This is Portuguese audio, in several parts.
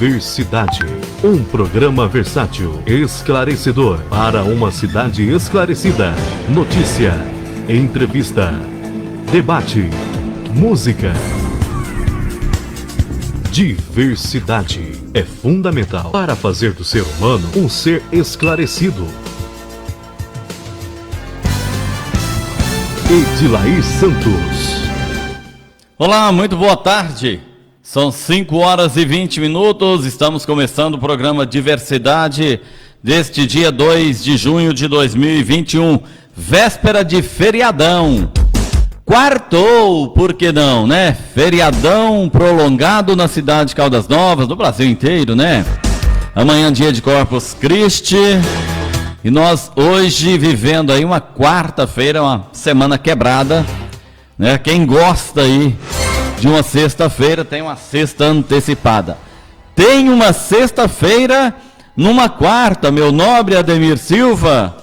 Diversidade. Um programa versátil, esclarecedor para uma cidade esclarecida. Notícia, entrevista, debate, música. Diversidade é fundamental para fazer do ser humano um ser esclarecido. Edilair Santos. Olá, muito boa tarde. São 5h20, estamos começando o programa Diversidade deste dia 2 de junho de 2021, véspera de feriadão. Quartou, por que não, né? Feriadão prolongado na cidade de Caldas Novas, no Brasil inteiro, né? Amanhã dia de Corpus Christi, e nós hoje vivendo aí uma quarta-feira, uma semana quebrada, né? Quem gosta aí de uma sexta-feira tem uma sexta antecipada. Tem uma sexta-feira numa quarta, meu nobre Ademir Silva.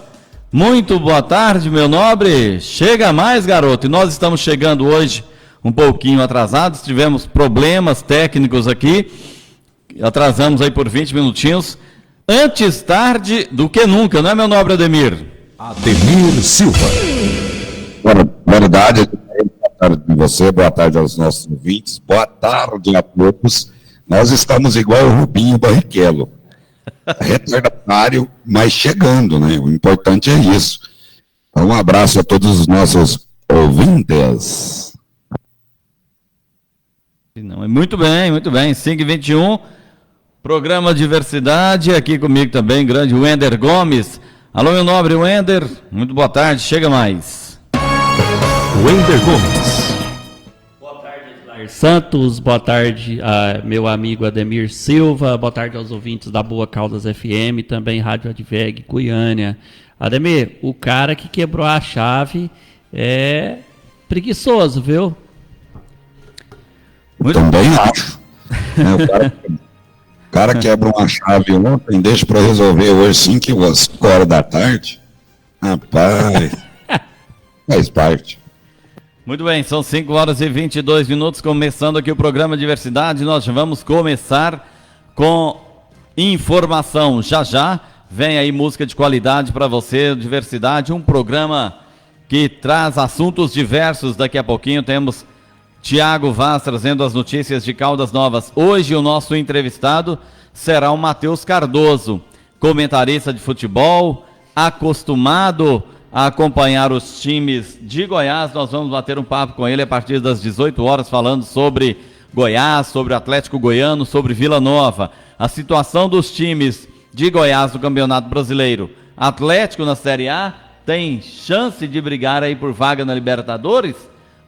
Muito boa tarde, meu nobre. Chega mais, garoto. E nós estamos chegando hoje um pouquinho atrasados. Tivemos problemas técnicos aqui. Atrasamos aí por 20 minutinhos. Antes tarde do que nunca, não é, meu nobre Ademir? Ademir Silva. Verdade. Boa tarde a você, boa tarde aos nossos ouvintes, boa tarde a todos. Nós estamos igual o Rubinho Barrichello, retardatário, mas chegando, né? O importante é isso. Então, um abraço a todos os nossos ouvintes. Muito bem, 5h21, programa Diversidade, aqui comigo também, grande Wender Gomes. Alô, meu nobre Wender, muito boa tarde, chega mais. Wender Gomes. Boa tarde, Edilair Santos, boa tarde meu amigo Ademir Silva, boa tarde aos ouvintes da Boa Caldas FM, também Rádio Adveg, Goiânia. Ademir, o cara que quebrou a chave é preguiçoso, viu? Eu também acho. O cara quebra uma chave ontem, deixa para resolver hoje 5 horas da tarde. Rapaz, faz parte. Muito bem, são 5h22, começando aqui o programa Diversidade. Nós vamos começar com informação. Já vem aí música de qualidade para você, Diversidade, um programa que traz assuntos diversos. Daqui a pouquinho temos Tiago Vaz trazendo as notícias de Caldas Novas. Hoje o nosso entrevistado será o Matheus Cardoso, comentarista de futebol, acostumado a acompanhar os times de Goiás. Nós vamos bater um papo com ele a partir das 18 horas, falando sobre Goiás, sobre o Atlético Goiano, sobre Vila Nova, a situação dos times de Goiás no Campeonato Brasileiro. Atlético na Série A tem chance de brigar aí por vaga na Libertadores?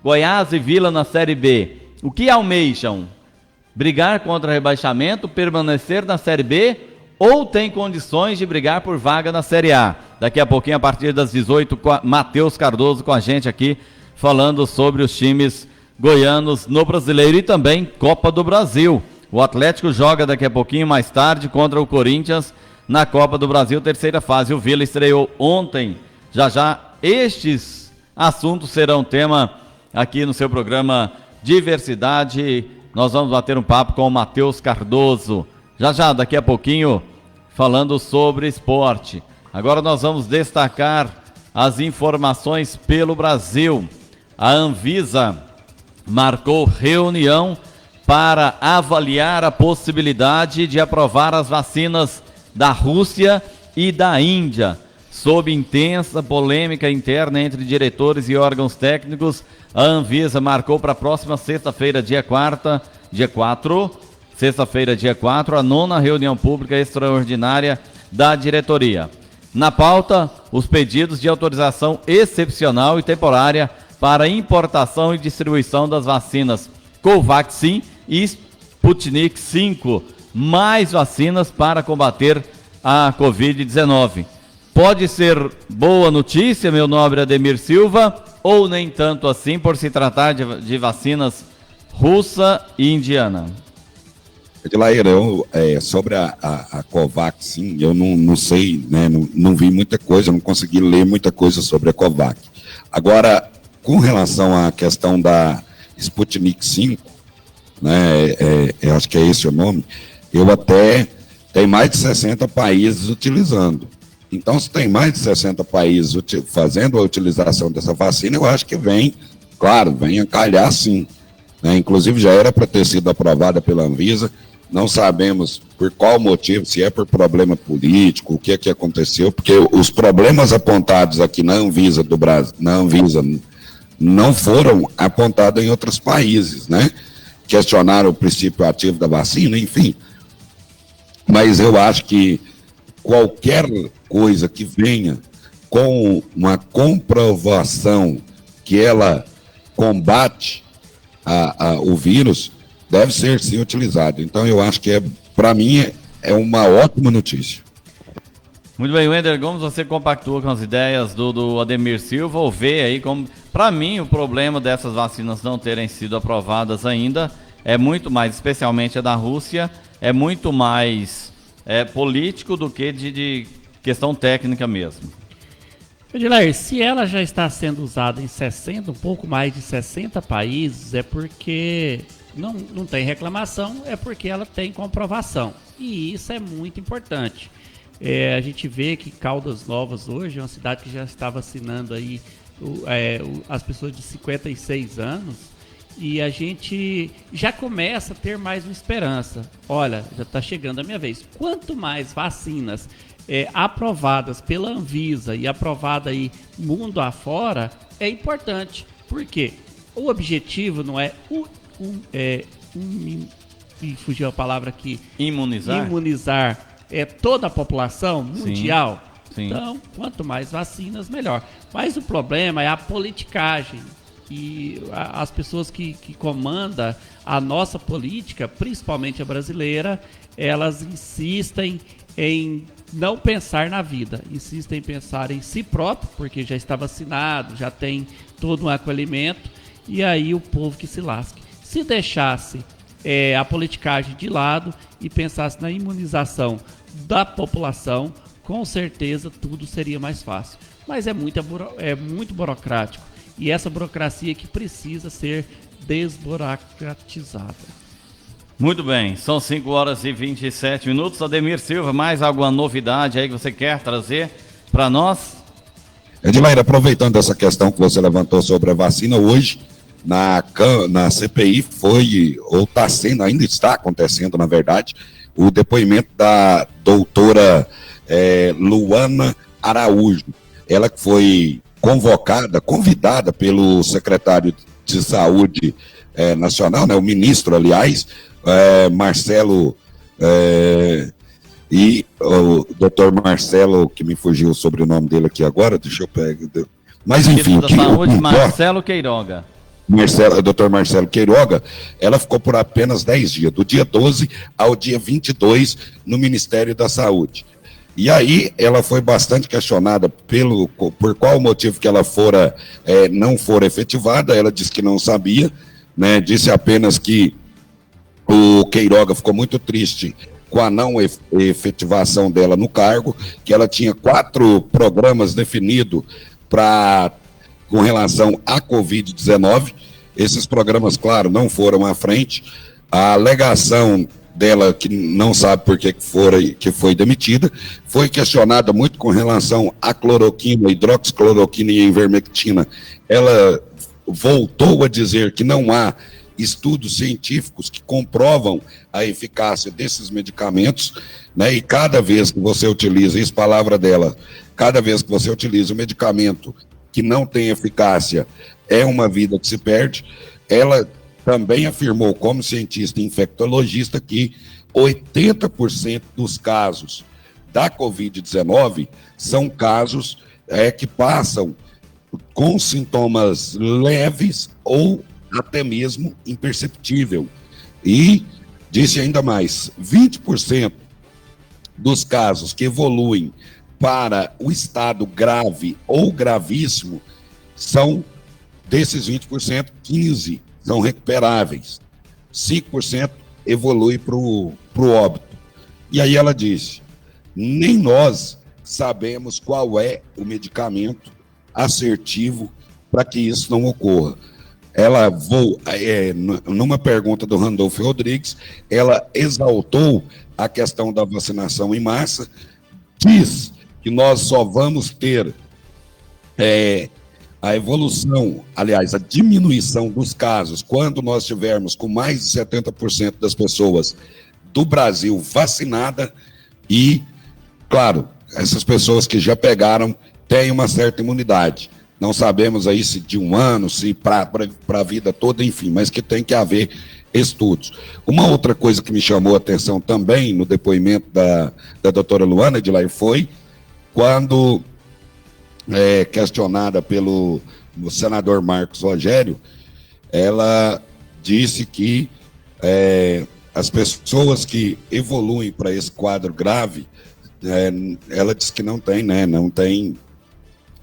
Goiás e Vila na Série B. O que almejam? Brigar contra rebaixamento, permanecer na Série B, ou tem condições de brigar por vaga na Série A? Daqui a pouquinho, a partir das 18, Matheus Cardoso com a gente aqui, falando sobre os times goianos no Brasileiro e também Copa do Brasil. O Atlético joga daqui a pouquinho, mais tarde, contra o Corinthians na Copa do Brasil, terceira fase. O Vila estreou ontem. Já estes assuntos serão tema aqui no seu programa Diversidade. Nós vamos bater um papo com o Matheus Cardoso. Já, daqui a pouquinho, falando sobre esporte. Agora nós vamos destacar as informações pelo Brasil. A Anvisa marcou reunião para avaliar a possibilidade de aprovar as vacinas da Rússia e da Índia. Sob intensa polêmica interna entre diretores e órgãos técnicos, a Anvisa marcou para a próxima sexta-feira, dia 4, sexta-feira, dia 4, a 9ª reunião pública extraordinária da diretoria. Na pauta, os pedidos de autorização excepcional e temporária para importação e distribuição das vacinas Covaxin e Sputnik V, mais vacinas para combater a Covid-19. Pode ser boa notícia, meu nobre Ademir Silva, ou nem tanto assim, por se tratar de vacinas russa e indiana? Edilair, sobre a Covaxin, eu não sei, né, não vi muita coisa, não consegui ler muita coisa sobre a Covax. Agora, com relação à questão da Sputnik V, né, eu acho que é esse o nome, Tem mais de 60 países utilizando. Então, se tem mais de 60 países fazendo a utilização dessa vacina, eu acho que vem a calhar sim. Né? Inclusive, já era para ter sido aprovada pela Anvisa. Não sabemos por qual motivo, se é por problema político, o que é que aconteceu, porque os problemas apontados aqui na Anvisa do Brasil, na Anvisa, não foram apontados em outros países, né? Questionaram o princípio ativo da vacina, enfim. Mas eu acho que qualquer coisa que venha com uma comprovação que ela combate o vírus, deve ser sim utilizado. Então eu acho que para mim é uma ótima notícia. Muito bem, Wender Gomes, você compactua com as ideias do Ademir Silva, ou vê aí como... Para mim, o problema dessas vacinas não terem sido aprovadas ainda é muito mais, especialmente a da Rússia, é muito mais político do que de questão técnica mesmo. Edilair, se ela já está sendo usada em 60, um pouco mais de 60 países, é porque não tem reclamação, é porque ela tem comprovação. E isso é muito importante. A gente vê que Caldas Novas hoje é uma cidade que já está vacinando aí as pessoas de 56 anos, e a gente já começa a ter mais uma esperança. Olha, já está chegando a minha vez. Quanto mais vacinas aprovadas pela Anvisa e aprovada aí mundo afora, é importante. Por quê? O objetivo não é fugiu a palavra aqui. Imunizar toda a população mundial. Sim. Então, quanto mais vacinas, melhor. Mas o problema é a politicagem. E as pessoas que comandam a nossa política, principalmente a brasileira, elas insistem em não pensar na vida, insistem em pensar em si próprio, porque já está vacinado, já tem todo um acolhimento, e aí o povo que se lasque. Se deixasse a politicagem de lado e pensasse na imunização da população, com certeza tudo seria mais fácil. Mas é muito burocrático, e essa burocracia que precisa ser desburocratizada. Muito bem, são 5 horas e 27 minutos. Ademir Silva, mais alguma novidade aí que você quer trazer para nós? Edilair, aproveitando essa questão que você levantou sobre a vacina, hoje na CPI ainda está acontecendo, na verdade, o depoimento da doutora Luana Araújo. Ela que foi convidada pelo secretário de Saúde Nacional, né, o ministro, aliás, Marcelo, e o doutor Marcelo, que me fugiu sobre o nome dele aqui agora, deixa eu pegar. Mas enfim. Da Saúde, Marcelo Queiroga. Dr. Marcelo Queiroga, ela ficou por apenas 10 dias, do dia 12 ao dia 22, no Ministério da Saúde. E aí ela foi bastante questionada por qual motivo que ela não fora efetivada. Ela disse que não sabia, né? Disse apenas que o Queiroga ficou muito triste com a não efetivação dela no cargo, que ela tinha 4 programas definidos com relação à Covid-19. Esses programas, claro, não foram à frente. A alegação dela, que não sabe por que foi demitida, foi questionada muito com relação à cloroquina, hidroxicloroquina e ivermectina. Ela voltou a dizer que não há estudos científicos que comprovam a eficácia desses medicamentos, né? E cada vez que você utiliza, isso palavra dela, cada vez que você utiliza um medicamento que não tem eficácia, é uma vida que se perde. Ela também afirmou, como cientista infectologista, que 80% dos casos da Covid-19 são casos que passam com sintomas leves ou até mesmo imperceptível. E disse ainda mais, 20% dos casos que evoluem para o estado grave ou gravíssimo, são desses 20%, 15% são recuperáveis. 5% evolui para o óbito. E aí ela disse, nem nós sabemos qual é o medicamento assertivo para que isso não ocorra. ela, numa pergunta do Randolfo Rodrigues, ela exaltou a questão da vacinação em massa, diz que nós só vamos ter a evolução, aliás, a diminuição dos casos, quando nós tivermos com mais de 70% das pessoas do Brasil vacinada e, claro, essas pessoas que já pegaram têm uma certa imunidade. Não sabemos aí se de um ano, se para a vida toda, enfim, mas que tem que haver estudos. Uma outra coisa que me chamou a atenção também no depoimento da doutora Luana Edilai foi quando questionada pelo senador Marcos Rogério, ela disse que as pessoas que evoluem para esse quadro grave, ela disse que não tem, né?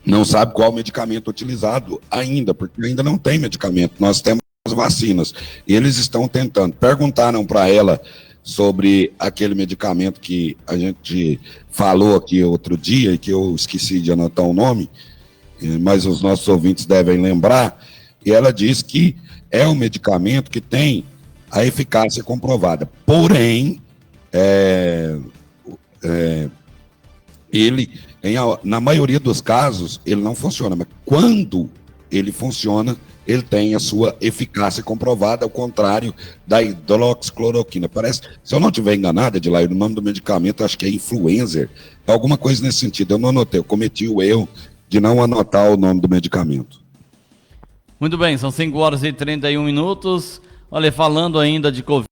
Não sabe qual medicamento utilizado ainda, porque ainda não tem medicamento. Nós temos vacinas e eles estão tentando. Perguntaram para ela sobre aquele medicamento que a gente falou aqui outro dia e que eu esqueci de anotar o nome, mas os nossos ouvintes devem lembrar, e ela disse que é um medicamento que tem a eficácia comprovada, porém, ele, na maioria dos casos, ele não funciona, mas quando ele funciona, ele tem a sua eficácia comprovada, ao contrário da hidroxicloroquina. Parece, se eu não estiver enganado, Edilair, o nome do medicamento acho que é Influencer, alguma coisa nesse sentido. Eu não anotei, eu cometi o erro de não anotar o nome do medicamento. Muito bem, são 5 horas e 31 minutos. Olha, falando ainda de Covid.